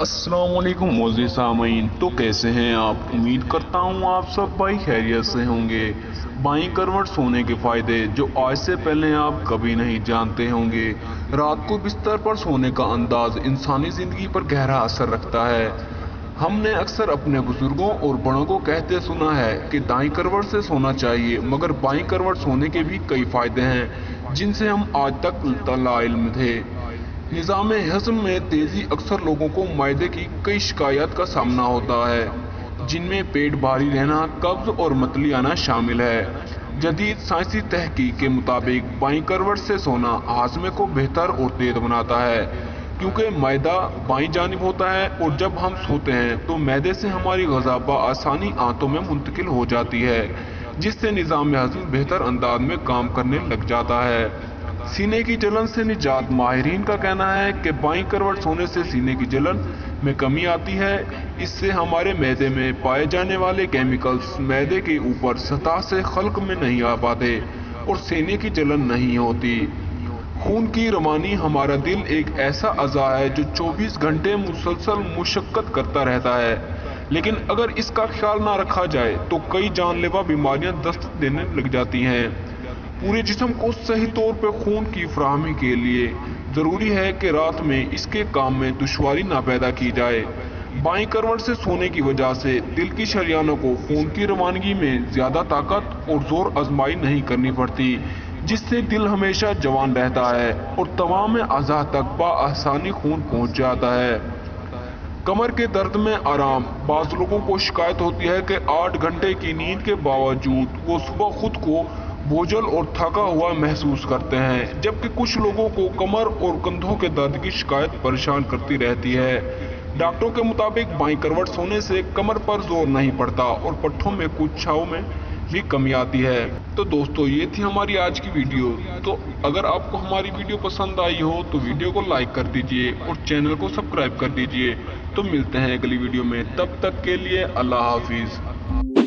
अस्सलाम वालेकुम मोअज़्ज़िज़ सामीन। तो कैसे हैं आप? उम्मीद करता हूँ आप सब भाई खैरियत से होंगे। बाईं करवट सोने के फ़ायदे जो आज से पहले आप कभी नहीं जानते होंगे। रात को बिस्तर पर सोने का अंदाज इंसानी ज़िंदगी पर गहरा असर रखता है। हमने अक्सर अपने बुजुर्गों और बड़ों को कहते सुना है कि दाईं करवट से सोना चाहिए, मगर बाईं करवट सोने के भी कई फ़ायदे हैं जिनसे हम आज तक लाइल्म थे। निज़ाम हज़म में तेज़ी अक्सर लोगों को मैदे की कई शिकायत का सामना होता है, जिनमें पेट भारी रहना, कब्ज़ और मतली आना शामिल है। जदीद साइंसी तहकीक के मुताबिक बाईं करवट से सोना हाजमे को बेहतर और तेज बनाता है, क्योंकि मैदा बाईं जानिब होता है और जब हम सोते हैं तो मैदे से हमारी ग़िज़ा आसानी आंतों में मुंतकिल हो जाती है, जिससे निज़ाम हज़म बेहतर अंदाज में काम करने लग जाता है। सीने की जलन से निजात। माहिरीन का कहना है कि बाईं करवट सोने से सीने की जलन में कमी आती है। इससे हमारे मैदे में पाए जाने वाले केमिकल्स मैदे के ऊपर सतह से खल्क में नहीं आ पाते और सीने की जलन नहीं होती। खून की रवानी। हमारा दिल एक ऐसा अज़ा है जो 24 घंटे मुसलसल मुशक्कत करता रहता है, लेकिन अगर इसका ख्याल ना रखा जाए तो कई जानलेवा बीमारियां दस्तक देने लग जाती हैं। पूरे जिस्म को सही तौर पर खून की फराहमी के लिए ज़रूरी है कि रात में इसके काम में दुश्वारी ना पैदा की जाए। बाईं करवट से सोने की वजह से दिल की शरियानों को खून की रवानगी में ज़्यादा ताकत और जोर आजमाई नहीं करनी पड़ती, जिससे दिल हमेशा जवान रहता है और तमाम अज़ा तक बआसानी खून पहुँच जाता है। कमर के दर्द में आराम। बाज़ लोगों को शिकायत होती है कि 8 घंटे की नींद के बावजूद वो सुबह खुद को बोझल और थका हुआ महसूस करते हैं, जबकि कुछ लोगों को कमर और कंधों के दर्द की शिकायत परेशान करती रहती है। डॉक्टरों के मुताबिक बाईं करवट सोने से कमर पर जोर नहीं पड़ता और पट्ठों में कुछाओं में भी कमी आती है। तो दोस्तों, ये थी हमारी आज की वीडियो। तो अगर आपको हमारी वीडियो पसंद आई हो तो वीडियो को लाइक कर दीजिए और चैनल को सब्सक्राइब कर दीजिए। तो मिलते हैं अगली वीडियो में, तब तक के लिए अल्लाह हाफिज़।